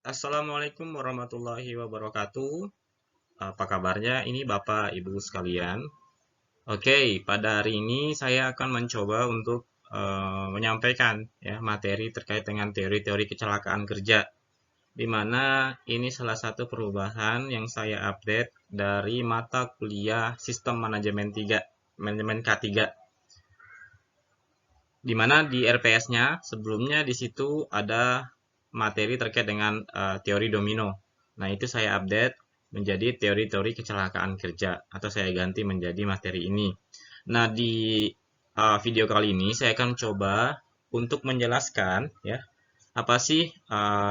Assalamualaikum warahmatullahi wabarakatuh. Apa kabarnya? Ini Bapak Ibu sekalian. Oke, pada hari ini saya akan mencoba untuk menyampaikan ya materi terkait dengan teori-teori kecelakaan kerja, di mana ini salah satu perubahan yang saya update dari mata kuliah Sistem Manajemen 3, Manajemen K3, di mana di RPS-nya sebelumnya di situ ada materi terkait dengan teori domino. Nah, itu saya update menjadi teori-teori kecelakaan kerja atau saya ganti menjadi materi ini. Nah, di video kali ini saya akan coba untuk menjelaskan ya apa sih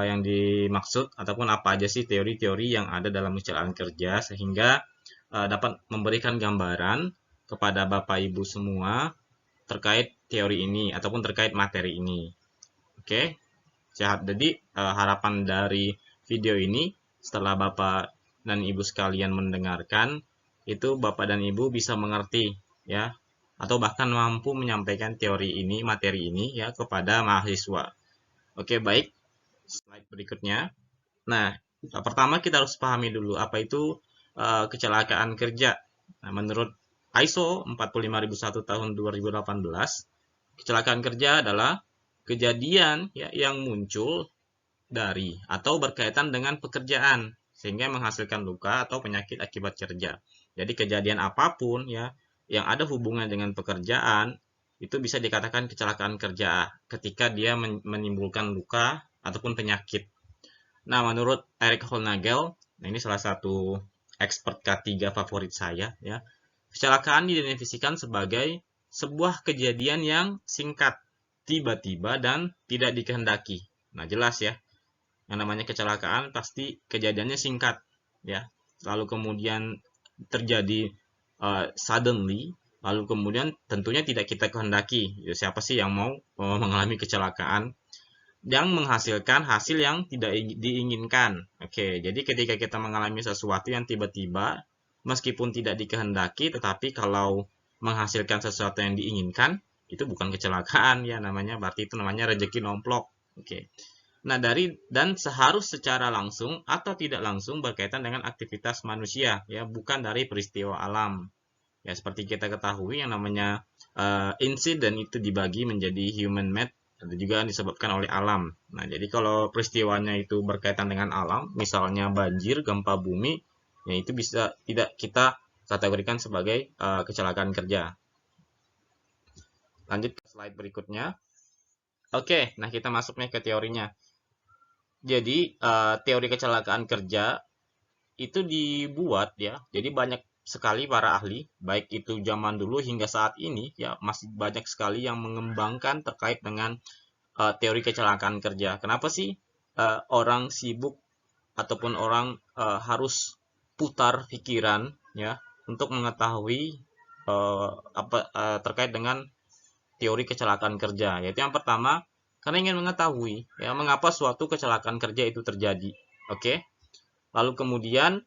yang dimaksud ataupun apa aja sih teori-teori yang ada dalam kecelakaan kerja sehingga dapat memberikan gambaran kepada Bapak Ibu semua terkait teori ini ataupun terkait materi ini. Oke, sehat. Jadi harapan dari video ini setelah Bapak dan Ibu sekalian mendengarkan, itu Bapak dan Ibu bisa mengerti ya atau bahkan mampu menyampaikan teori ini, materi ini ya kepada mahasiswa. Oke, baik. Slide berikutnya. Nah, pertama kita harus pahami dulu apa itu kecelakaan kerja. Nah, menurut ISO 45001 tahun 2018, kecelakaan kerja adalah kejadian ya, yang muncul dari atau berkaitan dengan pekerjaan sehingga menghasilkan luka atau penyakit akibat kerja. Jadi kejadian apapun ya yang ada hubungan dengan pekerjaan itu bisa dikatakan kecelakaan kerja ketika dia menimbulkan luka ataupun penyakit. Nah, menurut Eric Holnagel, nah ini salah satu expert K3 favorit saya ya. Kecelakaan didefinisikan sebagai sebuah kejadian yang singkat, tiba-tiba dan tidak dikehendaki. Nah, jelas ya. Yang namanya kecelakaan pasti kejadiannya singkat ya. Lalu kemudian terjadi suddenly, lalu kemudian tentunya tidak kita kehendaki. Ya, siapa sih yang mau mengalami kecelakaan yang menghasilkan hasil yang tidak diinginkan. Oke, jadi ketika kita mengalami sesuatu yang tiba-tiba, meskipun tidak dikehendaki, tetapi kalau menghasilkan sesuatu yang diinginkan, itu bukan kecelakaan ya namanya, berarti itu namanya rezeki nomplok. Oke. Nah, dan seharus secara langsung atau tidak langsung berkaitan dengan aktivitas manusia ya, bukan dari peristiwa alam. Ya, seperti kita ketahui yang namanya insiden itu dibagi menjadi human made dan juga disebabkan oleh alam. Nah, jadi kalau peristiwanya itu berkaitan dengan alam, misalnya banjir, gempa bumi, ya itu bisa tidak kita kategorikan sebagai kecelakaan kerja. Lanjut ke slide berikutnya. Oke, nah kita masuknya ke teorinya. Jadi teori kecelakaan kerja itu dibuat ya. Jadi banyak sekali para ahli, baik itu zaman dulu hingga saat ini ya masih banyak sekali yang mengembangkan terkait dengan teori kecelakaan kerja. Kenapa sih orang sibuk ataupun orang harus putar pikiran ya untuk mengetahui terkait dengan teori kecelakaan kerja? Yaitu yang pertama, karena ingin mengetahui ya mengapa suatu kecelakaan kerja itu terjadi. Oke. Lalu kemudian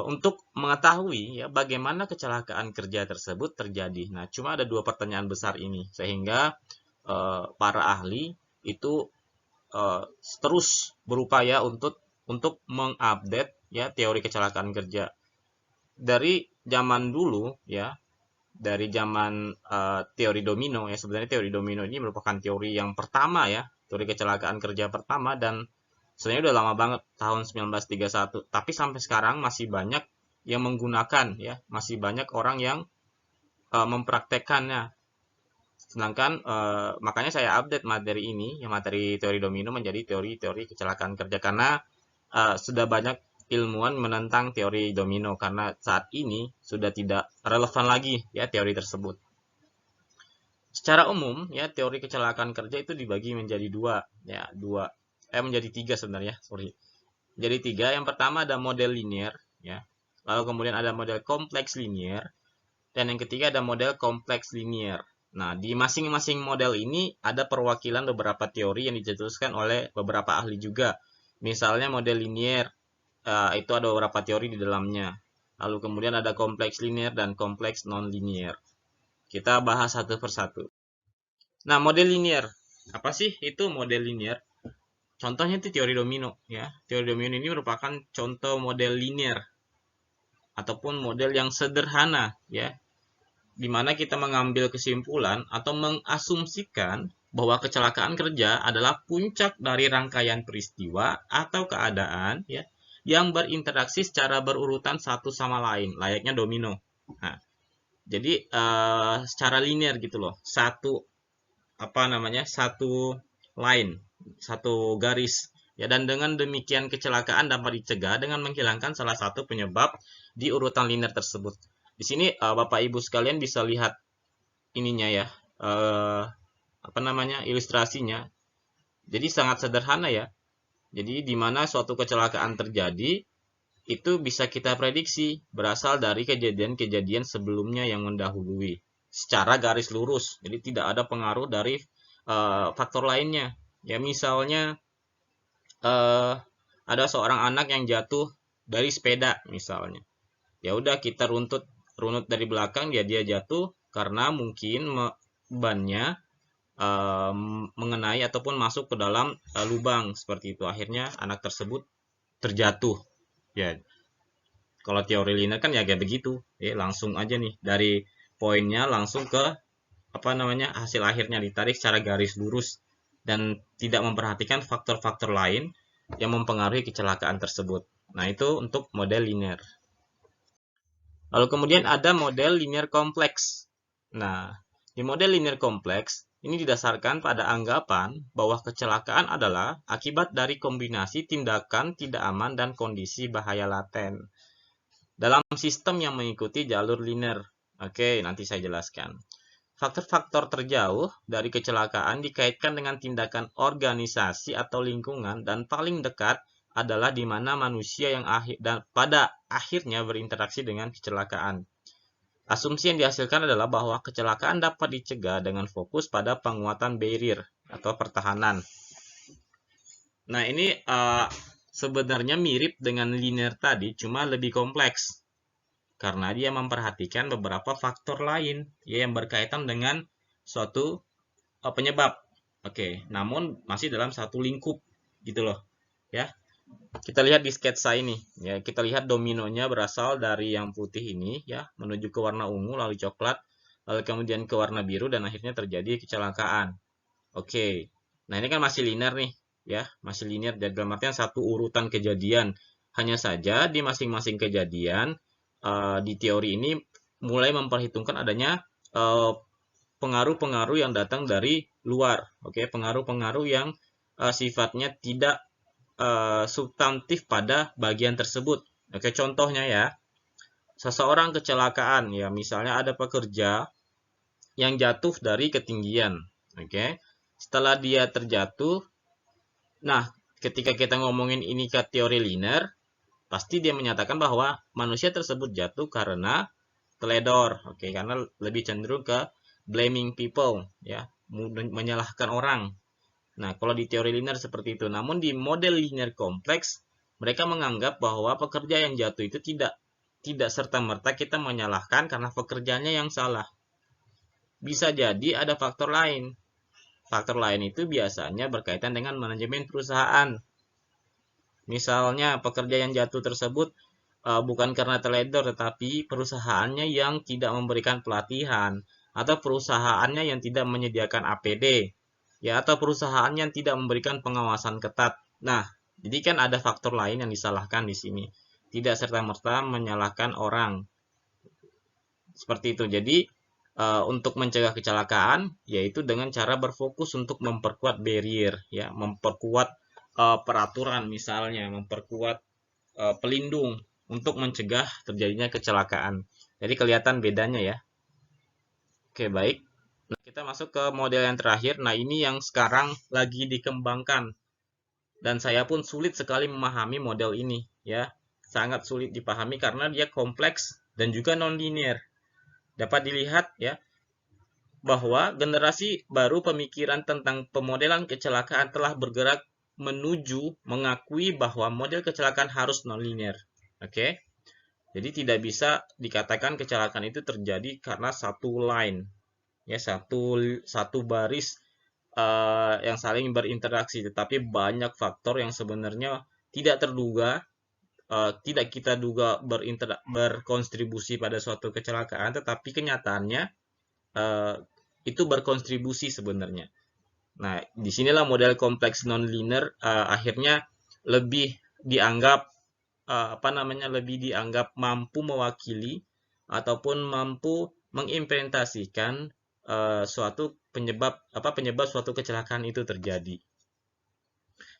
untuk mengetahui ya bagaimana kecelakaan kerja tersebut terjadi. Nah, cuma ada dua pertanyaan besar ini sehingga para ahli itu terus berupaya untuk mengupdate ya teori kecelakaan kerja dari zaman dulu ya, dari zaman teori domino ya. Sebenarnya teori domino ini merupakan teori yang pertama ya, teori kecelakaan kerja pertama, dan sebenarnya udah lama banget tahun 1931, tapi sampai sekarang masih banyak yang menggunakan ya, masih banyak orang yang mempraktekannya. Sedangkan makanya saya update materi ini, yang materi teori domino menjadi teori-teori kecelakaan kerja karena sudah banyak ilmuwan menentang teori domino karena saat ini sudah tidak relevan lagi ya teori tersebut. Secara umum ya teori kecelakaan kerja itu dibagi menjadi menjadi tiga sebenarnya, sorry. Jadi tiga. Yang pertama ada model linear ya. Lalu kemudian ada model kompleks linear dan yang ketiga ada model kompleks linear. Nah, di masing-masing model ini ada perwakilan beberapa teori yang dicetuskan oleh beberapa ahli juga. Misalnya model linear itu ada beberapa teori di dalamnya. Lalu kemudian ada kompleks linear dan kompleks non-linear. Kita bahas satu persatu. Nah, model linear. Apa sih itu model linear? Contohnya itu teori domino ya. Teori domino ini merupakan contoh model linear ataupun model yang sederhana ya, di mana kita mengambil kesimpulan atau mengasumsikan bahwa kecelakaan kerja adalah puncak dari rangkaian peristiwa atau keadaan ya yang berinteraksi secara berurutan satu sama lain, layaknya domino. Nah, jadi secara linear gitu loh, satu satu line, satu garis ya, dan dengan demikian kecelakaan dapat dicegah dengan menghilangkan salah satu penyebab di urutan linear tersebut. Di sini Bapak Ibu sekalian bisa lihat ininya ya, ilustrasinya. Jadi sangat sederhana ya. Jadi di mana suatu kecelakaan terjadi itu bisa kita prediksi berasal dari kejadian-kejadian sebelumnya yang mendahului secara garis lurus. Jadi tidak ada pengaruh dari faktor lainnya. Ya misalnya ada seorang anak yang jatuh dari sepeda misalnya. Ya udah kita runut dari belakang, dia jatuh karena mungkin bannya mengenai ataupun masuk ke dalam lubang seperti itu. Akhirnya anak tersebut terjatuh. Ya, kalau teori linear kan ya kayak begitu. Ya, langsung aja nih dari poinnya langsung ke hasil akhirnya ditarik secara garis lurus dan tidak memperhatikan faktor-faktor lain yang mempengaruhi kecelakaan tersebut. Nah, itu untuk model linear. Lalu kemudian ada model linear kompleks. Nah, di model linear kompleks, ini didasarkan pada anggapan bahwa kecelakaan adalah akibat dari kombinasi tindakan tidak aman dan kondisi bahaya laten dalam sistem yang mengikuti jalur linear. Oke, nanti saya jelaskan. Faktor-faktor terjauh dari kecelakaan dikaitkan dengan tindakan organisasi atau lingkungan, dan paling dekat adalah di mana manusia yang pada akhirnya berinteraksi dengan kecelakaan. Asumsi yang dihasilkan adalah bahwa kecelakaan dapat dicegah dengan fokus pada penguatan barrier atau pertahanan. Nah, ini sebenarnya mirip dengan linear tadi, cuma lebih kompleks karena dia memperhatikan beberapa faktor lain ya, yang berkaitan dengan suatu penyebab. Oke, namun masih dalam satu lingkup gitu loh ya. Kita lihat di sketsa ini ya, kita lihat dominonya berasal dari yang putih ini ya, menuju ke warna ungu, lalu coklat, lalu kemudian ke warna biru, dan akhirnya terjadi kecelakaan. Oke, nah ini kan masih linear nih ya, masih linear dalam artian satu urutan kejadian. Hanya saja di masing-masing kejadian di teori ini mulai memperhitungkan adanya pengaruh-pengaruh yang datang dari luar. Oke, pengaruh-pengaruh yang sifatnya tidak substantif pada bagian tersebut. Oke, contohnya ya, seseorang kecelakaan ya, misalnya ada pekerja yang jatuh dari ketinggian. Oke, setelah dia terjatuh, nah ketika kita ngomongin ini ke teori linear, pasti dia menyatakan bahwa manusia tersebut jatuh karena teledor, oke, karena lebih cenderung ke blaming people ya, menyalahkan orang. Nah, kalau di teori linear seperti itu. Namun di model linear kompleks, mereka menganggap bahwa pekerja yang jatuh itu tidak serta-merta kita menyalahkan karena pekerjaannya yang salah. Bisa jadi ada faktor lain. Faktor lain itu biasanya berkaitan dengan manajemen perusahaan. Misalnya pekerja yang jatuh tersebut bukan karena teledor, tetapi perusahaannya yang tidak memberikan pelatihan, atau perusahaannya yang tidak menyediakan APD, ya, atau perusahaan yang tidak memberikan pengawasan ketat. Nah, jadi kan ada faktor lain yang disalahkan di sini. Tidak serta-merta menyalahkan orang. Seperti itu. Jadi untuk mencegah kecelakaan yaitu dengan cara berfokus untuk memperkuat barrier, ya, memperkuat peraturan, misalnya memperkuat pelindung untuk mencegah terjadinya kecelakaan. Jadi kelihatan bedanya ya. Oke, baik. Nah, kita masuk ke model yang terakhir. Nah, ini yang sekarang lagi dikembangkan dan saya pun sulit sekali memahami model ini ya. Sangat sulit dipahami karena dia kompleks dan juga non-linear. Dapat dilihat ya bahwa generasi baru pemikiran tentang pemodelan kecelakaan telah bergerak menuju mengakui bahwa model kecelakaan harus nonlinear. Oke. Jadi tidak bisa dikatakan kecelakaan itu terjadi karena satu line, ya, satu baris yang saling berinteraksi, tetapi banyak faktor yang sebenarnya tidak terduga, tidak kita duga berkontribusi pada suatu kecelakaan, tetapi kenyataannya eh, itu berkontribusi sebenarnya. Nah, disinilah model kompleks non-linear akhirnya lebih dianggap lebih dianggap mampu mewakili ataupun mampu mengimplementasikan suatu penyebab suatu kecelakaan itu terjadi.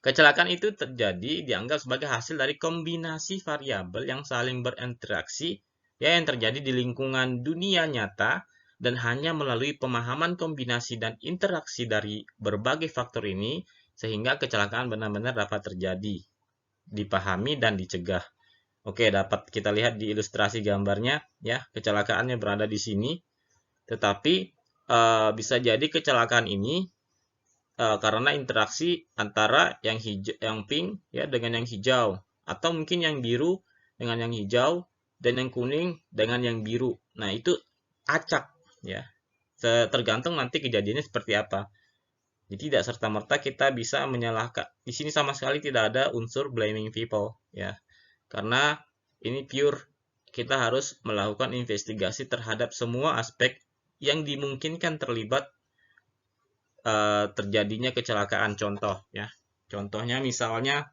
Kecelakaan itu terjadi dianggap sebagai hasil dari kombinasi variabel yang saling berinteraksi yang terjadi di lingkungan dunia nyata, dan hanya melalui pemahaman kombinasi dan interaksi dari berbagai faktor ini sehingga kecelakaan benar-benar dapat terjadi, dipahami dan dicegah. Oke, dapat kita lihat di ilustrasi gambarnya ya, kecelakaannya berada di sini. Tetapi bisa jadi kecelakaan ini karena interaksi antara yang pink ya dengan yang hijau, atau mungkin yang biru dengan yang hijau dan yang kuning dengan yang biru. Nah, itu acak ya. Tergantung nanti kejadiannya seperti apa. Jadi tidak serta-merta kita bisa menyalahkan. Di sini sama sekali tidak ada unsur blaming people ya. Karena ini pure kita harus melakukan investigasi terhadap semua aspek yang dimungkinkan terlibat terjadinya kecelakaan. Contoh ya. Contohnya misalnya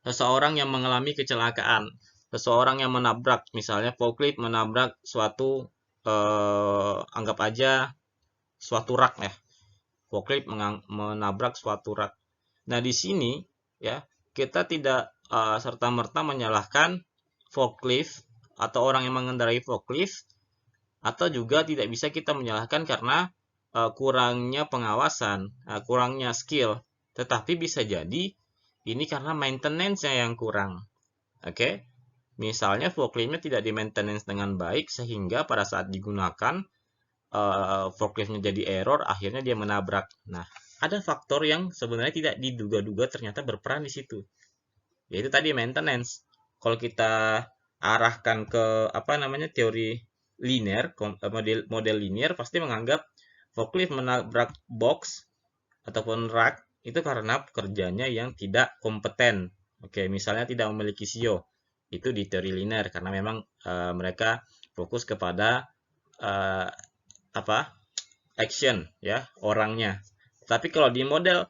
seseorang yang mengalami kecelakaan, seseorang yang menabrak, misalnya forklift menabrak suatu anggap aja suatu rak ya. Forklift menabrak suatu rak. Nah, di sini ya, kita tidak serta-merta menyalahkan forklift atau orang yang mengendarai forklift, atau juga tidak bisa kita menyalahkan karena kurangnya pengawasan, kurangnya skill. Tetapi bisa jadi ini karena maintenance-nya yang kurang. Oke. Misalnya forkliftnya tidak di-maintenance dengan baik sehingga pada saat digunakan forkliftnya jadi error, akhirnya dia menabrak. Nah, ada faktor yang sebenarnya tidak diduga-duga ternyata berperan di situ, yaitu tadi maintenance. Kalau kita arahkan ke teori linear, model linear pasti menganggap forklift menabrak box ataupun rak itu karena pekerjanya yang tidak kompeten. Oke, misalnya tidak memiliki CEO. Itu di teori linear karena memang mereka fokus kepada action ya, orangnya. Tapi kalau di model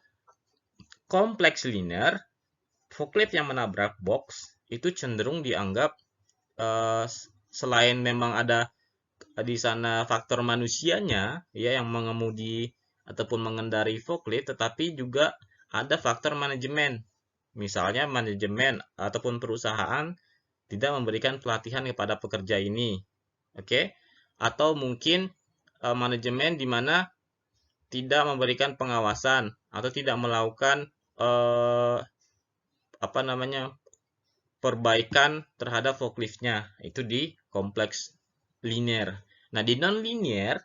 kompleks linear, forklift yang menabrak box itu cenderung dianggap selain memang ada di sana faktor manusianya ya yang mengemudi ataupun mengendarai forklift, tetapi juga ada faktor manajemen. Misalnya manajemen ataupun perusahaan tidak memberikan pelatihan kepada pekerja ini. Oke? Atau mungkin manajemen di mana tidak memberikan pengawasan atau tidak melakukan perbaikan terhadap forkliftnya. Itu di kompleks linear. Nah, di non-linear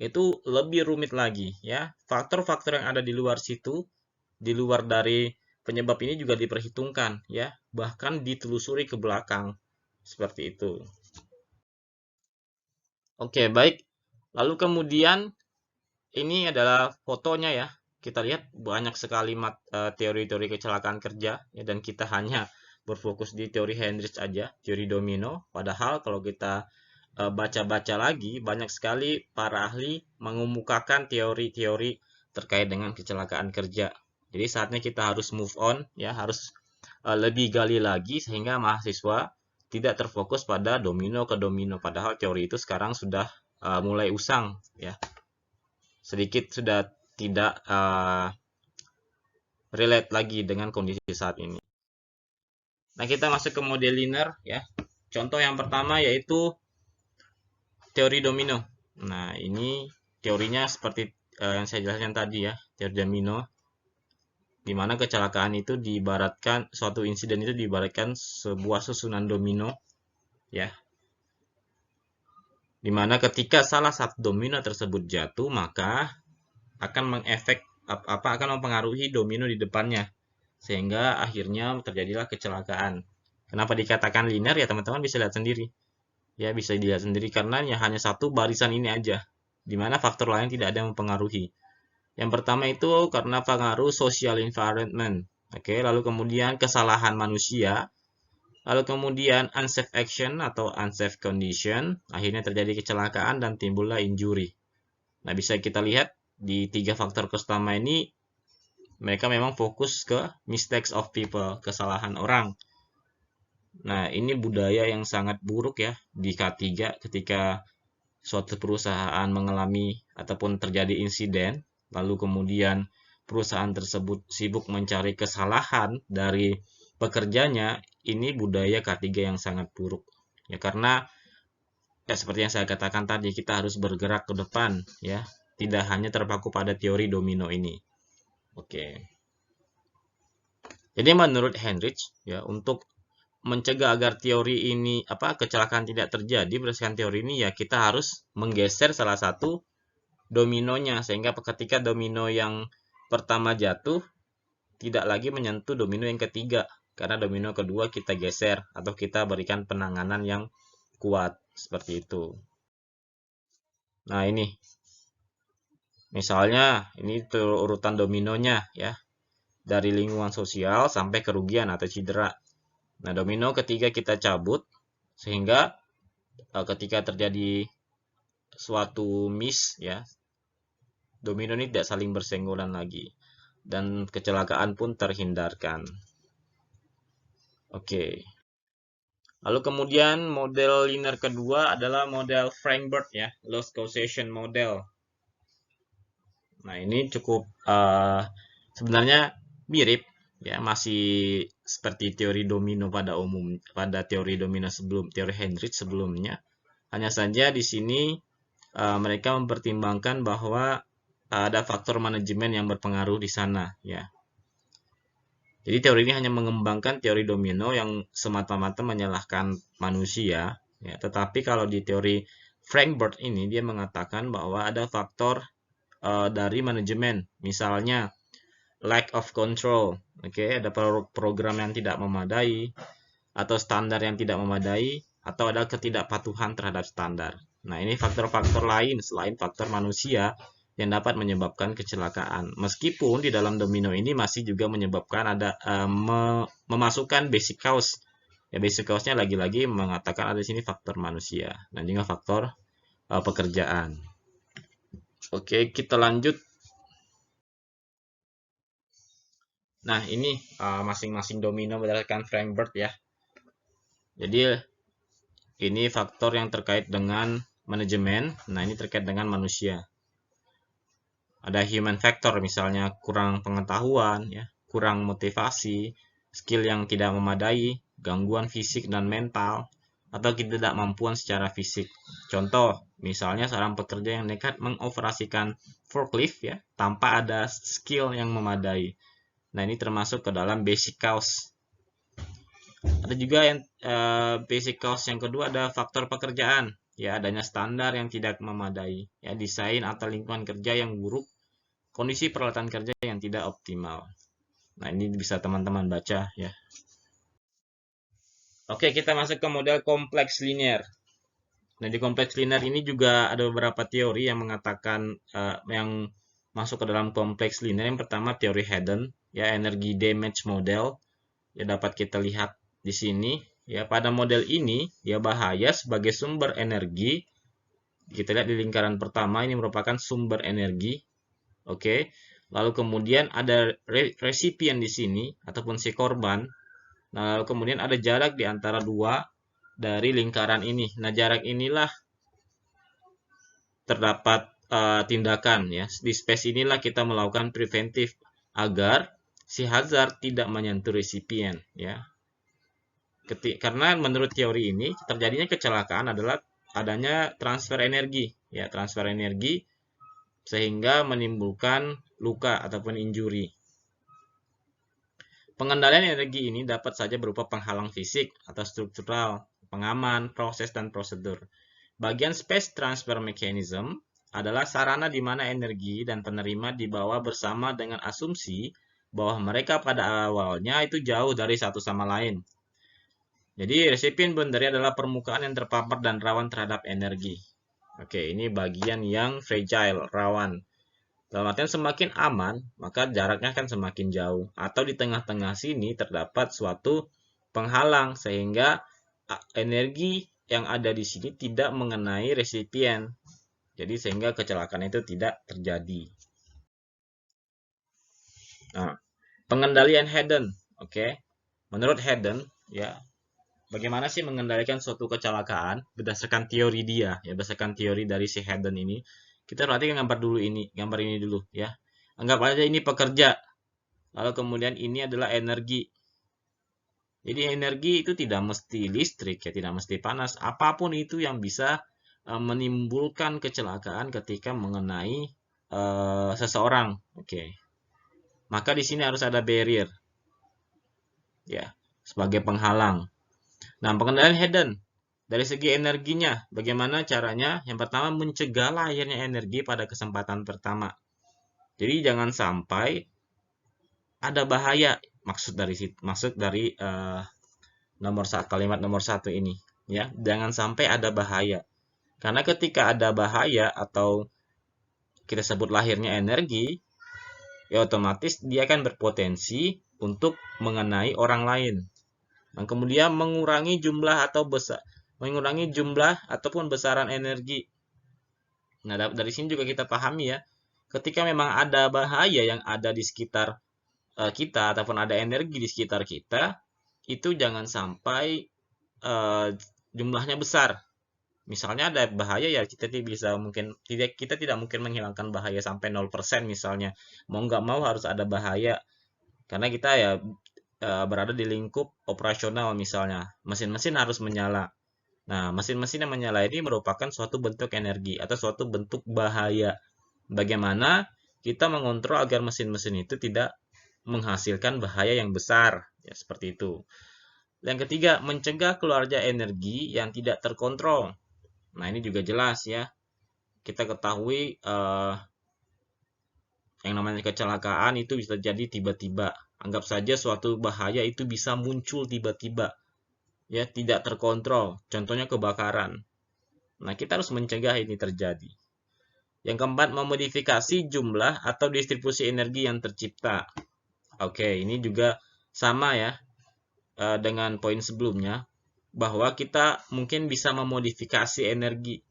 itu lebih rumit lagi ya. Faktor-faktor yang ada di luar situ, di luar dari penyebab ini juga diperhitungkan ya, bahkan ditelusuri ke belakang. Seperti itu. Oke, baik. Lalu kemudian ini adalah fotonya ya. Kita lihat banyak sekali teori-teori kecelakaan kerja ya, dan kita hanya berfokus di teori Hendrix aja, teori domino. Padahal kalau kita baca-baca lagi, banyak sekali para ahli mengemukakan teori-teori terkait dengan kecelakaan kerja. Jadi saatnya kita harus move on ya, harus lebih gali lagi sehingga mahasiswa tidak terfokus pada domino ke domino. Padahal teori itu sekarang sudah mulai usang ya. Sedikit sudah tidak relate lagi dengan kondisi saat ini. Nah, kita masuk ke model linear ya. Contoh yang pertama yaitu teori domino. Nah, ini teorinya seperti yang saya jelaskan tadi ya, teori domino, di mana kecelakaan itu diibaratkan, suatu insiden itu diibaratkan sebuah susunan domino ya, di mana ketika salah satu domino tersebut jatuh, maka akan akan mempengaruhi domino di depannya, sehingga akhirnya terjadilah kecelakaan. Kenapa dikatakan linear ya, teman-teman bisa lihat sendiri. Ya, bisa dilihat sendiri karena hanya satu barisan ini aja, di mana faktor lain tidak ada yang mempengaruhi. Yang pertama itu karena pengaruh social environment. Oke, lalu kemudian kesalahan manusia, lalu kemudian unsafe action atau unsafe condition, akhirnya terjadi kecelakaan dan timbullah injury. Nah, bisa kita lihat di 3 faktor utama ini mereka memang fokus ke mistakes of people, kesalahan orang. Nah, ini budaya yang sangat buruk ya di K3 ketika suatu perusahaan mengalami ataupun terjadi insiden, lalu kemudian perusahaan tersebut sibuk mencari kesalahan dari pekerjanya, ini budaya K3 yang sangat buruk. Ya, karena ya seperti yang saya katakan tadi, kita harus bergerak ke depan ya, tidak hanya terpaku pada teori domino ini. Oke. Jadi menurut Heinrich ya, untuk mencegah agar teori ini kecelakaan tidak terjadi berdasarkan teori ini ya kita harus menggeser salah satu dominonya sehingga ketika domino yang pertama jatuh tidak lagi menyentuh domino yang ketiga karena domino kedua kita geser atau kita berikan penanganan yang kuat seperti itu. Nah, ini misalnya ini urutan dominonya ya dari lingkungan sosial sampai kerugian atau cedera. Nah, domino ketiga kita cabut sehingga ketika terjadi suatu miss ya, domino ini tidak saling bersenggolan lagi dan kecelakaan pun terhindarkan. Oke. Lalu kemudian model linear kedua adalah model Frankfurt ya, loss causation model. Nah, ini cukup sebenarnya mirip ya, masih seperti teori domino pada teori domino teori Heinrich sebelumnya. Hanya saja di sini mereka mempertimbangkan bahwa ada faktor manajemen yang berpengaruh di sana ya. Jadi teori ini hanya mengembangkan teori domino yang semata-mata menyalahkan manusia ya. Tetapi kalau di teori Frankfurt ini dia mengatakan bahwa ada faktor dari manajemen, misalnya lack of control, oke, ada program yang tidak memadai atau standar yang tidak memadai atau ada ketidakpatuhan terhadap standar. Nah, ini faktor-faktor lain selain faktor manusia yang dapat menyebabkan kecelakaan. Meskipun di dalam domino ini masih juga menyebabkan ada memasukkan basic cause. Ya, basic cause-nya lagi-lagi mengatakan ada di sini faktor manusia dan juga faktor pekerjaan. Oke, kita lanjut. Nah, ini masing-masing domino berdasarkan Frankfurt ya. Jadi ini faktor yang terkait dengan manajemen. Nah, ini terkait dengan manusia. Ada human factor, misalnya kurang pengetahuan, ya, kurang motivasi, skill yang tidak memadai, gangguan fisik dan mental, atau ketidakmampuan secara fisik. Contoh, misalnya seorang pekerja yang nekat mengoperasikan forklift ya, tanpa ada skill yang memadai. Nah, ini termasuk ke dalam basic cause. Ada juga yang basic cause yang kedua ada faktor pekerjaan, ya adanya standar yang tidak memadai, ya desain atau lingkungan kerja yang buruk, kondisi peralatan kerja yang tidak optimal. Nah, ini bisa teman-teman baca ya. Oke, kita masuk ke model kompleks linear. Nah, di kompleks linear ini juga ada beberapa teori yang mengatakan yang masuk ke dalam kompleks linear. Yang pertama teori Haydn, ya energi damage model. Ya dapat kita lihat di sini ya pada model ini ya bahaya sebagai sumber energi. Kita lihat di lingkaran pertama ini merupakan sumber energi. Oke. Lalu kemudian ada resipien di sini ataupun si korban. Nah, lalu kemudian ada jarak di antara dua dari lingkaran ini. Nah, jarak inilah terdapat tindakan ya. Di space inilah kita melakukan preventif agar si hazard tidak menyentuh resipien ya. Karena menurut teori ini terjadinya kecelakaan adalah adanya transfer energi ya, transfer energi sehingga menimbulkan luka ataupun injury. Pengendalian energi ini dapat saja berupa penghalang fisik atau struktural, pengaman, proses dan prosedur. Bagian space transfer mechanism adalah sarana di mana energi dan penerima dibawa bersama dengan asumsi bahwa mereka pada awalnya itu jauh dari satu sama lain. Jadi resipien boundary adalah permukaan yang terpapar dan rawan terhadap energi. Oke, ini bagian yang fragile, rawan. Dalam artian semakin aman, maka jaraknya akan semakin jauh. Atau di tengah-tengah sini terdapat suatu penghalang sehingga energi yang ada di sini tidak mengenai resipien. Jadi sehingga kecelakaan itu tidak terjadi. Nah, pengendalian Hayden, oke. Menurut Hayden, ya, bagaimana sih mengendalikan suatu kecelakaan berdasarkan teori dia, ya, berdasarkan teori dari si Hayden ini. Kita perhatikan gambar ini dulu, ya. Anggap aja ini pekerja, lalu kemudian ini adalah energi. Jadi energi itu tidak mesti listrik, ya, tidak mesti panas, apapun itu yang bisa menimbulkan kecelakaan ketika mengenai seseorang, oke. Maka di sini harus ada barrier, ya, sebagai penghalang. Nah, pengendalian Hayden dari segi energinya, bagaimana caranya? Yang pertama, mencegah lahirnya energi pada kesempatan pertama. Jadi jangan sampai ada bahaya. Maksud dari kalimat nomor satu ini, ya, jangan sampai ada bahaya. Karena ketika ada bahaya atau kita sebut lahirnya energi, ya otomatis dia akan berpotensi untuk mengenai orang lain. Dan kemudian mengurangi jumlah ataupun besaran energi. Nah, dari sini juga kita pahami, ya, ketika memang ada bahaya yang ada di sekitar kita ataupun ada energi di sekitar kita, itu jangan sampai jumlahnya besar. Misalnya ada bahaya, ya kita tidak mungkin menghilangkan bahaya sampai 0% misalnya. Mau nggak mau harus ada bahaya. Karena kita ya berada di lingkup operasional misalnya. Mesin-mesin harus menyala. Nah, mesin-mesin yang menyala ini merupakan suatu bentuk energi atau suatu bentuk bahaya. Bagaimana kita mengontrol agar mesin-mesin itu tidak menghasilkan bahaya yang besar. Ya, seperti itu. Yang ketiga, mencegah keluarnya energi yang tidak terkontrol. Nah, ini juga jelas, ya. Kita ketahui yang namanya kecelakaan itu bisa jadi tiba-tiba. Anggap saja suatu bahaya itu bisa muncul tiba-tiba, ya, tidak terkontrol. Contohnya kebakaran. Nah, kita harus mencegah ini terjadi. Yang keempat, memodifikasi jumlah atau distribusi energi yang tercipta. Oke, ini juga sama, ya, dengan poin sebelumnya, bahwa kita mungkin bisa memodifikasi energi,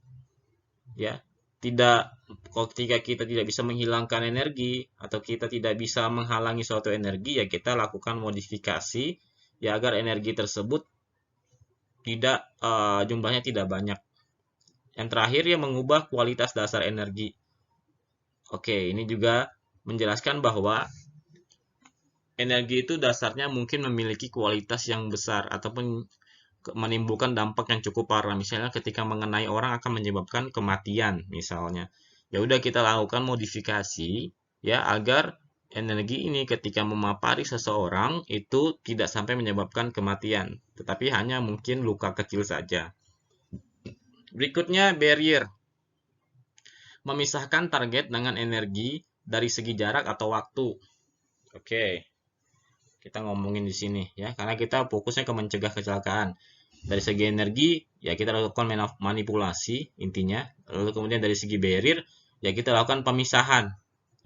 ya. Ketika kita tidak bisa menghilangkan energi atau kita tidak bisa menghalangi suatu energi, ya kita lakukan modifikasi, ya, agar energi tersebut jumlahnya tidak banyak. Yang terakhir, ya, mengubah kualitas dasar energi. Oke, ini juga menjelaskan bahwa energi itu dasarnya mungkin memiliki kualitas yang besar ataupun menimbulkan dampak yang cukup parah. Misalnya ketika mengenai orang akan menyebabkan kematian misalnya. Ya udah, kita lakukan modifikasi, ya, agar energi ini ketika memapari seseorang itu tidak sampai menyebabkan kematian, tetapi hanya mungkin luka kecil saja. Berikutnya, barrier. Memisahkan target dengan energi dari segi jarak atau waktu. Oke. Kita ngomongin di sini, ya, karena kita fokusnya ke mencegah kecelakaan. Dari segi energi, ya, kita lakukan manipulasi intinya. Lalu kemudian dari segi barrier, ya, kita lakukan pemisahan,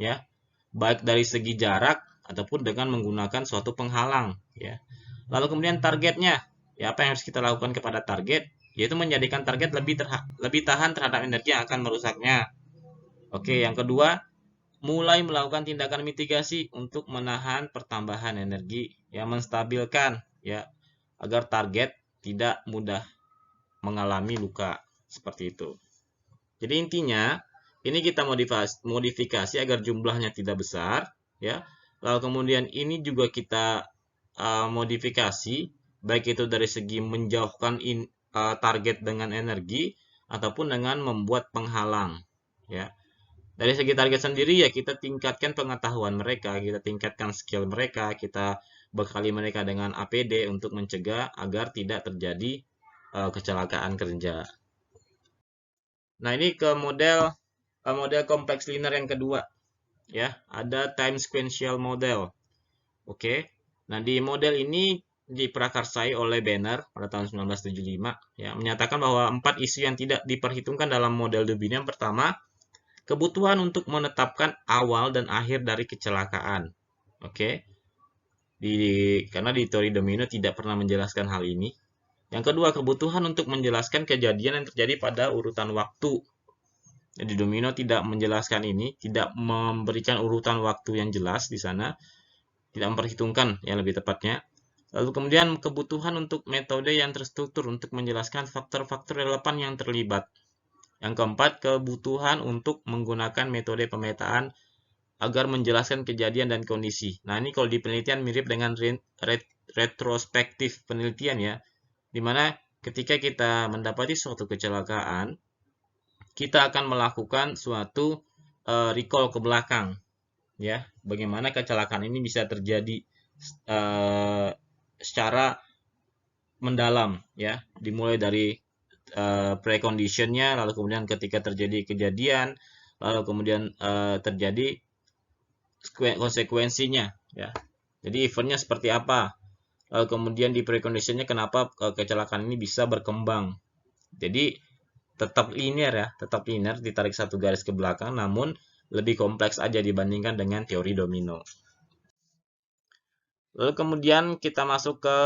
ya, baik dari segi jarak ataupun dengan menggunakan suatu penghalang, ya. Lalu kemudian targetnya, ya, apa yang harus kita lakukan kepada target, yaitu menjadikan target lebih tahan terhadap energi yang akan merusaknya. Oke, yang kedua, mulai melakukan tindakan mitigasi untuk menahan pertambahan energi yang menstabilkan, ya, agar target tidak mudah mengalami luka seperti itu. Jadi intinya ini kita modifikasi agar jumlahnya tidak besar, ya. Lalu kemudian ini juga kita modifikasi baik itu dari segi menjauhkan target dengan energi ataupun dengan membuat penghalang, ya. Dari segi target sendiri, ya, kita tingkatkan pengetahuan mereka, kita tingkatkan skill mereka, kita bekali mereka dengan APD untuk mencegah agar tidak terjadi kecelakaan kerja. Nah, ini ke model kompleks linear yang kedua, ya, ada time sequential model. Oke. Nah, di model ini diprakarsai oleh Banner pada tahun 1975, ya, menyatakan bahwa 4 isu yang tidak diperhitungkan dalam model Dubin. Yang pertama, kebutuhan untuk menetapkan awal dan akhir dari kecelakaan. Oke. Karena di teori domino tidak pernah menjelaskan hal ini. Yang kedua, kebutuhan untuk menjelaskan kejadian yang terjadi pada urutan waktu. Jadi domino tidak menjelaskan ini, tidak memberikan urutan waktu yang jelas di sana, tidak memperhitungkan yang lebih tepatnya. Lalu kemudian kebutuhan untuk metode yang terstruktur untuk menjelaskan faktor-faktor relevan yang terlibat. Yang keempat, kebutuhan untuk menggunakan metode pemetaan agar menjelaskan kejadian dan kondisi. Nah, ini kalau di penelitian mirip dengan retrospektif penelitian ya, di mana ketika kita mendapati suatu kecelakaan, kita akan melakukan suatu recall ke belakang, ya, bagaimana kecelakaan ini bisa terjadi secara mendalam, ya, dimulai dari preconditionnya, lalu kemudian ketika terjadi kejadian, lalu kemudian terjadi konsekuensinya, ya. Jadi eventnya seperti apa, lalu kemudian di preconditionnya kenapa kecelakaan ini bisa berkembang. Jadi tetap linear ya, tetap linear ditarik satu garis ke belakang, namun lebih kompleks aja dibandingkan dengan teori domino. Lalu kemudian kita masuk ke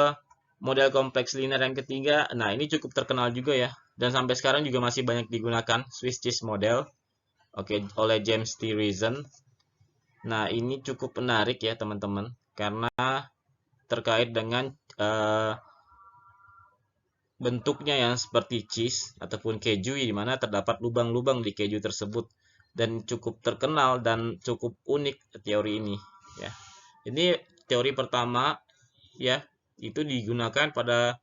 model kompleks linear yang ketiga. Nah, ini cukup terkenal juga ya, dan sampai sekarang juga masih banyak digunakan, Swiss cheese model, oke, oleh James T. Reason. Nah, ini cukup menarik ya teman-teman, karena terkait dengan bentuknya yang seperti cheese ataupun keju, di mana terdapat lubang-lubang di keju tersebut, dan cukup terkenal dan cukup unik teori ini ya. Ini teori pertama ya, itu digunakan pada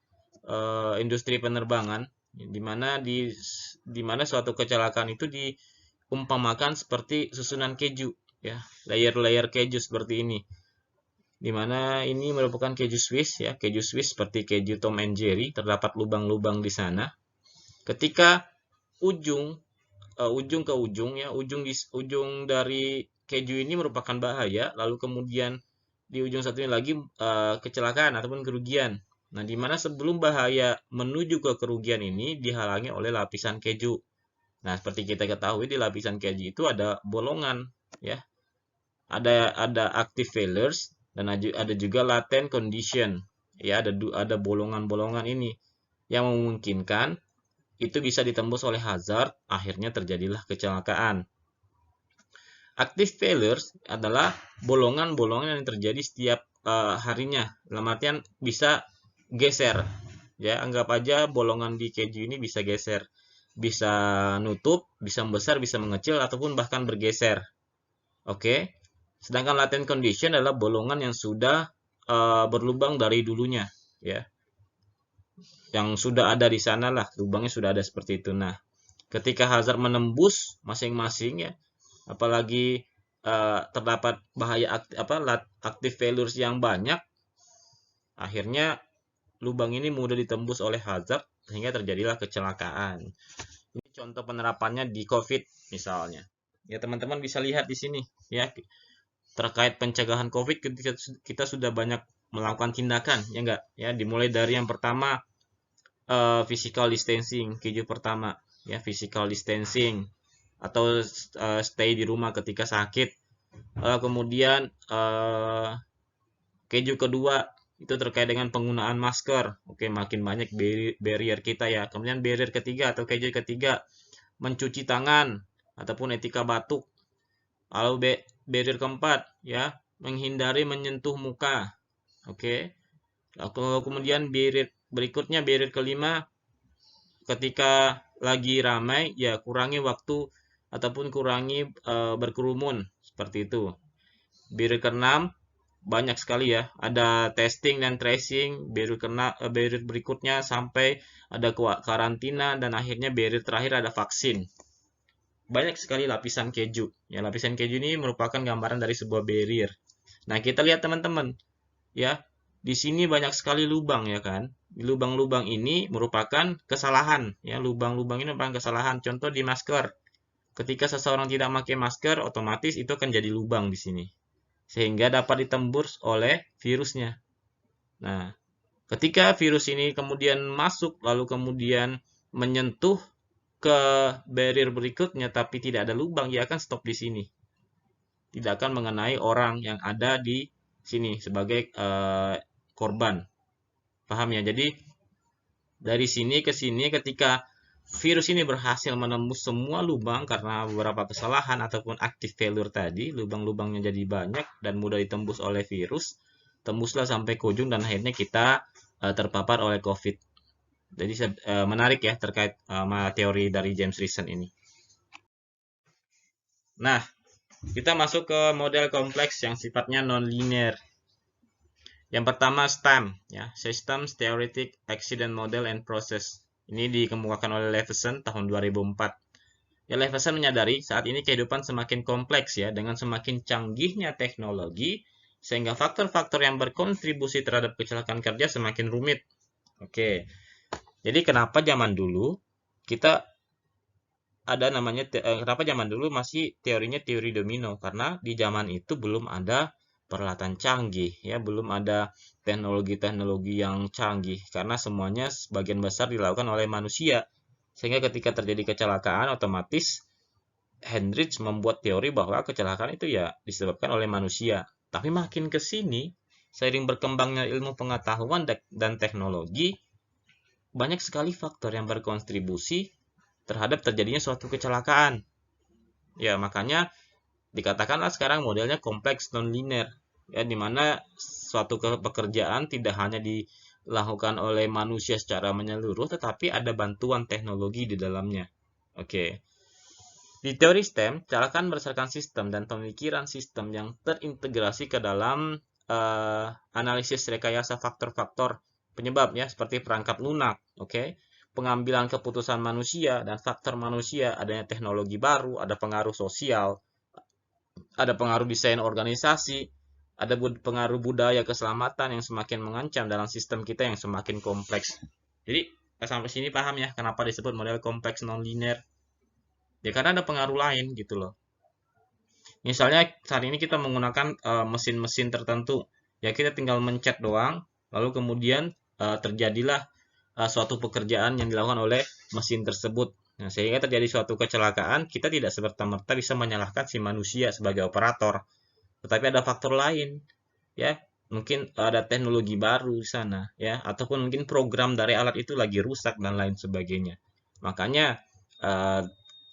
industri penerbangan, di mana suatu kecelakaan itu diumpamakan seperti susunan keju ya, layer-layer keju seperti ini, di mana ini merupakan keju Swiss ya, keju Swiss seperti keju Tom and Jerry, terdapat lubang-lubang di sana. Ketika ujung ke ujung ya, ujung dari keju ini merupakan bahaya, lalu kemudian di ujung satunya lagi kecelakaan ataupun kerugian. Nah, di mana sebelum bahaya menuju ke kerugian ini dihalangi oleh lapisan keju. Nah, seperti kita ketahui di lapisan keju itu ada bolongan ya. Ada active failures dan ada juga latent condition. Ya, ada bolongan-bolongan ini yang memungkinkan itu bisa ditembus oleh hazard, akhirnya terjadilah kecelakaan. Active failures adalah bolongan-bolongan yang terjadi setiap harinya. Dalam artian bisa geser. Ya, anggap aja bolongan di keju ini bisa geser. Bisa nutup, bisa membesar, bisa mengecil, ataupun bahkan bergeser. Oke. Sedangkan latent condition adalah bolongan yang sudah berlubang dari dulunya, ya. Yang sudah ada di sana lah, lubangnya sudah ada seperti itu. Nah, ketika hazard menembus masing-masing ya, apalagi terdapat bahaya active failures yang banyak, akhirnya lubang ini mudah ditembus oleh hazard sehingga terjadilah kecelakaan. Ini contoh penerapannya di COVID misalnya. Ya, teman-teman bisa lihat di sini ya. Terkait pencegahan COVID, kita sudah banyak melakukan tindakan, ya enggak? Ya, dimulai dari yang pertama physical distancing, keju pertama, ya, physical distancing atau stay di rumah ketika sakit. Kemudian keju kedua itu terkait dengan penggunaan masker. Oke, makin banyak barrier kita ya. Kemudian barrier ketiga atau keju ketiga, mencuci tangan ataupun etika batuk. Lalu barrier keempat ya, menghindari menyentuh muka. Oke. Lalu kemudian barrier berikutnya, barrier kelima, ketika lagi ramai ya kurangi waktu ataupun kurangi berkerumun seperti itu. Barrier keenam banyak sekali ya, ada testing dan tracing. Barrier berikutnya sampai ada karantina, dan akhirnya barrier terakhir ada vaksin. Banyak sekali lapisan keju. Ya, lapisan keju ini merupakan gambaran dari sebuah barrier. Nah, kita lihat teman-teman. Ya, di sini banyak sekali lubang ya kan. Lubang-lubang ini merupakan kesalahan. Ya, lubang-lubang ini merupakan kesalahan. Contoh di masker. Ketika seseorang tidak pakai masker, otomatis itu akan jadi lubang di sini. Sehingga dapat ditembus oleh virusnya. Nah, ketika virus ini kemudian masuk, lalu kemudian menyentuh ke barrier berikutnya tapi tidak ada lubang, dia akan stop di sini. Tidak akan mengenai orang yang ada di sini sebagai korban. Paham ya? Jadi dari sini ke sini ketika virus ini berhasil menembus semua lubang karena beberapa kesalahan ataupun active failure tadi, lubang-lubangnya jadi banyak dan mudah ditembus oleh virus, tembuslah sampai ke ujung dan akhirnya kita terpapar oleh COVID. Jadi menarik ya terkait sama teori dari James Risen ini. Nah, kita masuk ke model kompleks yang sifatnya non-linear. Yang pertama STAM, ya, Systems Theoretic Accident Model and Process. Ini dikemukakan oleh Leveson tahun 2004. Ya, Leveson menyadari saat ini kehidupan semakin kompleks ya, dengan semakin canggihnya teknologi, sehingga faktor-faktor yang berkontribusi terhadap kecelakaan kerja semakin rumit. Oke, jadi kenapa zaman dulu kita ada namanya, kenapa zaman dulu masih teorinya teori domino? Karena di zaman itu belum ada peralatan canggih, ya, belum ada teknologi-teknologi yang canggih, karena semuanya sebagian besar dilakukan oleh manusia. Sehingga ketika terjadi kecelakaan, otomatis Hendricks membuat teori bahwa kecelakaan itu ya disebabkan oleh manusia. Tapi makin ke sini, seiring berkembangnya ilmu pengetahuan dan teknologi, banyak sekali faktor yang berkontribusi terhadap terjadinya suatu kecelakaan. Ya, makanya dikatakanlah sekarang modelnya kompleks non-linear, ya, di mana suatu pekerjaan tidak hanya dilakukan oleh manusia secara menyeluruh, tetapi ada bantuan teknologi di dalamnya. Oke. Di teori STEM, kecelakaan berdasarkan sistem dan pemikiran sistem yang terintegrasi ke dalam analisis rekayasa faktor-faktor penyebab, ya, seperti perangkat lunak, oke, pengambilan keputusan manusia dan faktor manusia, adanya teknologi baru, ada pengaruh sosial, ada pengaruh desain organisasi, ada pengaruh budaya keselamatan yang semakin mengancam dalam sistem kita yang semakin kompleks. Jadi sampai sini paham ya kenapa disebut model kompleks non-linear? Ya karena ada pengaruh lain gitu loh. Misalnya saat ini kita menggunakan mesin-mesin tertentu, ya kita tinggal mencet doang, lalu kemudian terjadilah suatu pekerjaan yang dilakukan oleh mesin tersebut. Nah, sehingga terjadi suatu kecelakaan, kita tidak serta-merta bisa menyalahkan si manusia sebagai operator, tetapi ada faktor lain, ya. Mungkin ada teknologi baru di sana, ya, ataupun mungkin program dari alat itu lagi rusak dan lain sebagainya. Makanya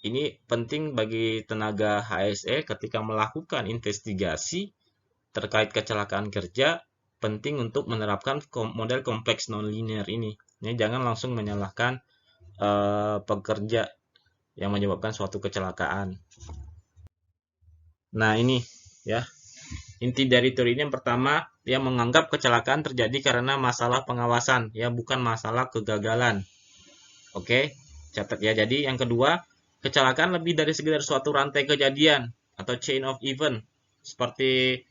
ini penting bagi tenaga HSE ketika melakukan investigasi terkait kecelakaan kerja, penting untuk menerapkan model kompleks non-linear ini. Ya, jangan langsung menyalahkan pekerja yang menyebabkan suatu kecelakaan. Nah, ini ya. Inti dari teori ini yang pertama, dia menganggap kecelakaan terjadi karena masalah pengawasan, ya, bukan masalah kegagalan. Oke, catat ya. Jadi yang kedua, kecelakaan lebih dari sekedar suatu rantai kejadian atau chain of event seperti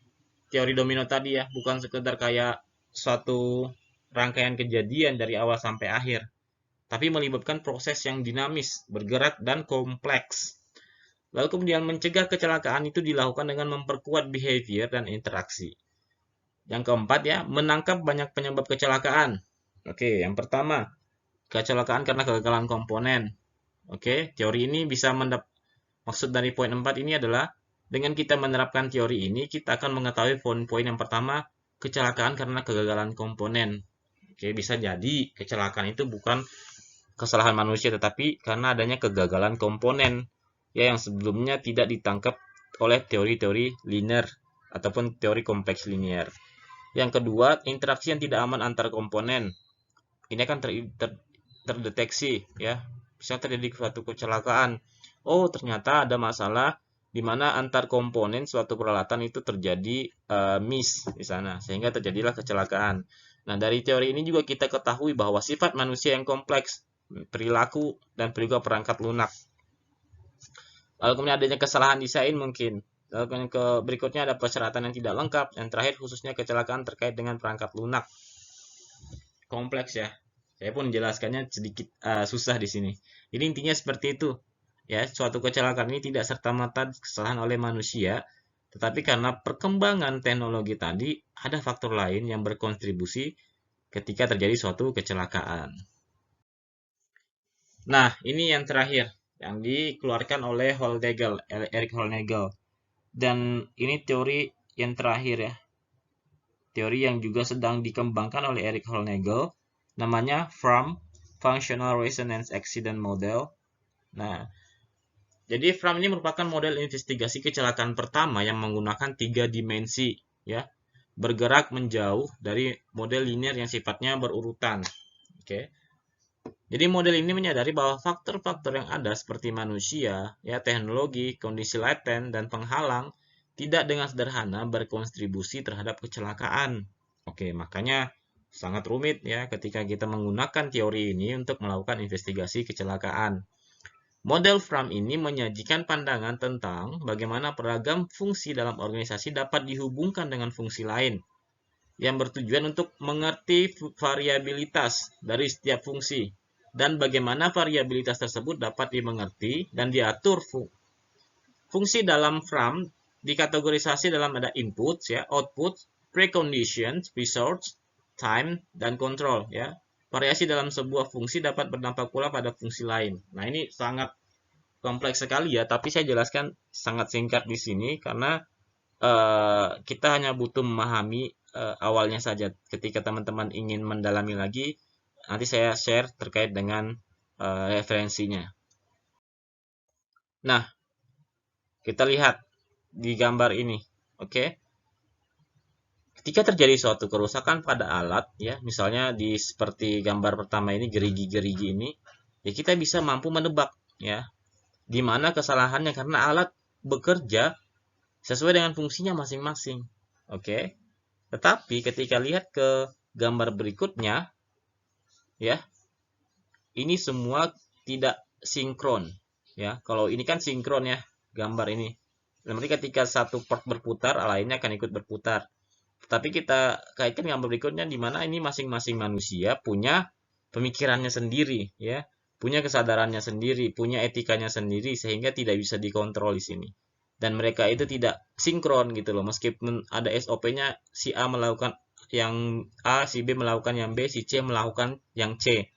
teori domino tadi ya, bukan sekedar kayak suatu rangkaian kejadian dari awal sampai akhir, tapi melibatkan proses yang dinamis, bergerak, dan kompleks. Lalu kemudian mencegah kecelakaan itu dilakukan dengan memperkuat behavior dan interaksi. Yang keempat ya, menangkap banyak penyebab kecelakaan. Oke, yang pertama, kecelakaan karena kegagalan komponen. Oke, teori ini bisa maksud dari poin 4 ini adalah dengan kita menerapkan teori ini, kita akan mengetahui poin-poin yang pertama, kecelakaan karena kegagalan komponen. Oke, bisa jadi kecelakaan itu bukan kesalahan manusia, tetapi karena adanya kegagalan komponen, ya, yang sebelumnya tidak ditangkap oleh teori-teori linear ataupun teori kompleks linear. Yang kedua, interaksi yang tidak aman antar komponen. Ini akan terdeteksi, ya. Bisa terjadi suatu kecelakaan. Oh, ternyata ada masalah di mana antar komponen suatu peralatan itu terjadi miss di sana, sehingga terjadilah kecelakaan. Nah, dari teori ini juga kita ketahui bahwa sifat manusia yang kompleks, perilaku, dan juga perangkat lunak. Lalu kemudian adanya kesalahan desain mungkin. Lalu kemudian berikutnya ada persyaratan yang tidak lengkap. Yang terakhir khususnya kecelakaan terkait dengan perangkat lunak. Kompleks ya. Saya pun menjelaskannya sedikit susah di sini. Jadi intinya seperti itu. Ya, suatu kecelakaan ini tidak serta-merta kesalahan oleh manusia, tetapi karena perkembangan teknologi tadi ada faktor lain yang berkontribusi ketika terjadi suatu kecelakaan. Nah, ini yang terakhir yang dikeluarkan oleh Eric Hollnagel. Dan ini teori yang terakhir ya. Teori yang juga sedang dikembangkan oleh Eric Hollnagel, namanya FRAM, Functional Resonance Accident Model. Nah, jadi FRAM ini merupakan model investigasi kecelakaan pertama yang menggunakan 3 dimensi, ya, bergerak menjauh dari model linear yang sifatnya berurutan. Oke. Jadi model ini menyadari bahwa faktor-faktor yang ada seperti manusia, ya, teknologi, kondisi laten, dan penghalang tidak dengan sederhana berkontribusi terhadap kecelakaan. Oke, makanya sangat rumit ya ketika kita menggunakan teori ini untuk melakukan investigasi kecelakaan. Model FRAM ini menyajikan pandangan tentang bagaimana beragam fungsi dalam organisasi dapat dihubungkan dengan fungsi lain, yang bertujuan untuk mengerti variabilitas dari setiap fungsi dan bagaimana variabilitas tersebut dapat dimengerti dan diatur. Fungsi dalam FRAM dikategorisasi dalam ada input, ya, output, preconditions, results, time, dan control, ya. Variasi dalam sebuah fungsi dapat berdampak pula pada fungsi lain. Nah, ini sangat kompleks sekali ya, tapi saya jelaskan sangat singkat di sini karena kita hanya butuh memahami awalnya saja. Ketika teman-teman ingin mendalami lagi, nanti saya share terkait dengan referensinya. Nah, kita lihat di gambar ini. Oke. Ketika terjadi suatu kerusakan pada alat, ya, misalnya seperti gambar pertama ini, gerigi-gerigi ini, ya kita bisa mampu menebak, ya, di mana kesalahannya karena alat bekerja sesuai dengan fungsinya masing-masing. Oke. Tetapi ketika lihat ke gambar berikutnya, ya, ini semua tidak sinkron, ya. Kalau ini kan sinkron ya, gambar ini. Berarti ketika satu part berputar, lainnya akan ikut berputar. Tapi kita kaitkan gambar berikutnya di mana ini masing-masing manusia punya pemikirannya sendiri, ya, punya kesadarannya sendiri, punya etikanya sendiri, sehingga tidak bisa dikontrol di sini. Dan mereka itu tidak sinkron gitu loh, meskipun ada SOP-nya, si A melakukan yang A, si B melakukan yang B, si C melakukan yang C.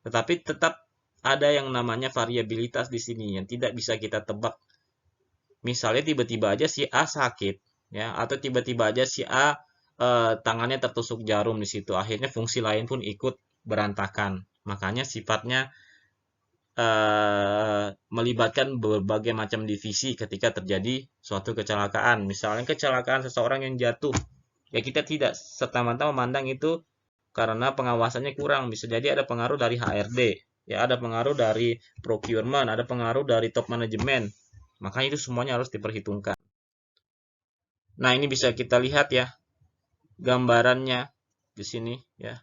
Tetapi tetap ada yang namanya variabilitas di sini yang tidak bisa kita tebak. Misalnya tiba-tiba aja si A sakit, ya, atau tiba-tiba aja si A tangannya tertusuk jarum di situ. Akhirnya fungsi lain pun ikut berantakan. Makanya sifatnya melibatkan berbagai macam divisi ketika terjadi suatu kecelakaan. Misalnya kecelakaan seseorang yang jatuh, ya kita tidak serta-merta memandang itu karena pengawasannya kurang. Bisa jadi ada pengaruh dari HRD, ya, ada pengaruh dari procurement, ada pengaruh dari top manajemen. Makanya itu semuanya harus diperhitungkan. Nah, ini bisa kita lihat ya gambarannya di sini ya.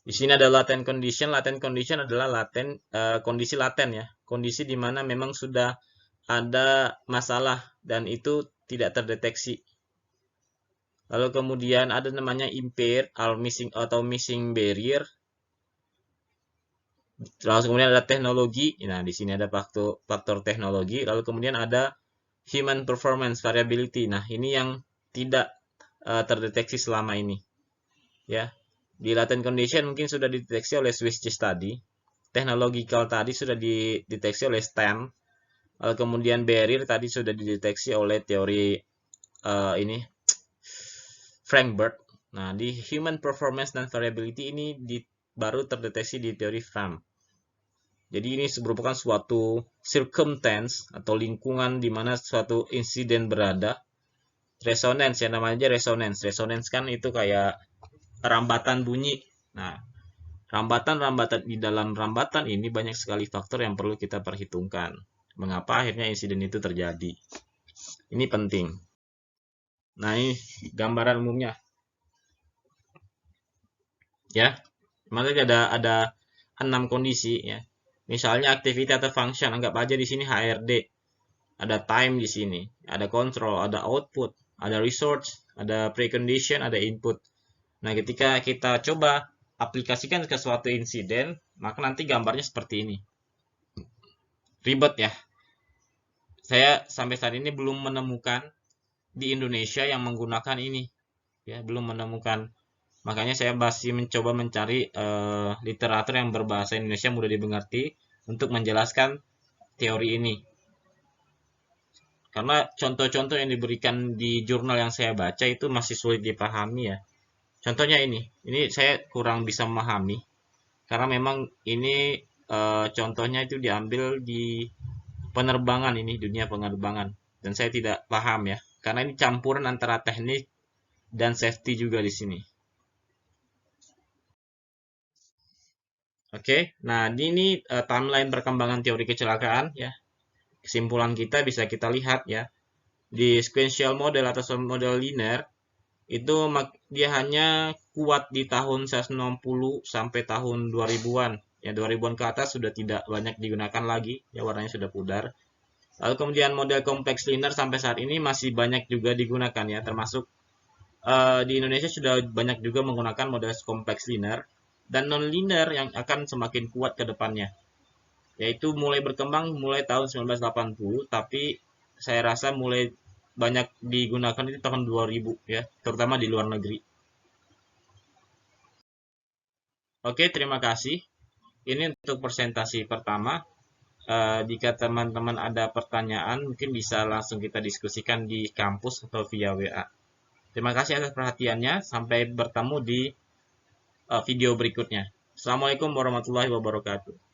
Di sini ada latent condition. Latent condition adalah kondisi laten ya. Kondisi di mana memang sudah ada masalah dan itu tidak terdeteksi. Lalu kemudian ada namanya impaired atau missing barrier. Lalu kemudian ada teknologi. Nah, di sini ada faktor teknologi. Lalu kemudian ada human performance variability. Nah, ini yang tidak terdeteksi selama ini. Ya. Di latent condition mungkin sudah dideteksi oleh Swiss cheese tadi. Technological tadi sudah dideteksi oleh STEM. Lalu kemudian barrier tadi sudah dideteksi oleh teori ini Frank Bird. Nah, di human performance dan variability ini baru terdeteksi di teori FRAM. Jadi ini merupakan suatu circumstance atau lingkungan di mana suatu insiden berada. Resonance ya, namanya resonance. Resonance kan itu kayak rambatan bunyi. Nah, rambatan-rambatan di dalam rambatan ini banyak sekali faktor yang perlu kita perhitungkan. Mengapa akhirnya insiden itu terjadi? Ini penting. Nah, ini gambaran umumnya. Ya, makanya ada 6 kondisi ya. Misalnya activity atau function, anggap aja di sini HRD. Ada time di sini, ada control, ada output, ada resource, ada precondition, ada input. Nah, ketika kita coba aplikasikan ke suatu insiden, maka nanti gambarnya seperti ini. Ribet ya. Saya sampai saat ini belum menemukan di Indonesia yang menggunakan ini. Ya, belum menemukan Makanya saya masih mencoba mencari literatur yang berbahasa Indonesia mudah dimengerti untuk menjelaskan teori ini. Karena contoh-contoh yang diberikan di jurnal yang saya baca itu masih sulit dipahami ya. Contohnya ini saya kurang bisa memahami karena memang ini contohnya itu diambil di penerbangan, ini dunia penerbangan, dan saya tidak paham ya karena ini campuran antara teknik dan safety juga di sini. Oke, nah ini timeline perkembangan teori kecelakaan ya. Kesimpulan kita bisa kita lihat ya, di sequential model atau model linear itu dia hanya kuat di tahun 1960 sampai tahun 2000-an. Ya 2000-an ke atas sudah tidak banyak digunakan lagi, ya warnanya sudah pudar. Lalu kemudian model kompleks linear sampai saat ini masih banyak juga digunakan ya, termasuk di Indonesia sudah banyak juga menggunakan model kompleks linear dan non-linear yang akan semakin kuat ke depannya. Yaitu mulai berkembang mulai tahun 1980, tapi saya rasa mulai banyak digunakan itu tahun 2000 ya, terutama di luar negeri. Oke, terima kasih. Ini untuk presentasi pertama. Jika teman-teman ada pertanyaan, mungkin bisa langsung kita diskusikan di kampus atau via WA. Terima kasih atas perhatiannya. Sampai bertemu di video berikutnya. Assalamualaikum warahmatullahi wabarakatuh.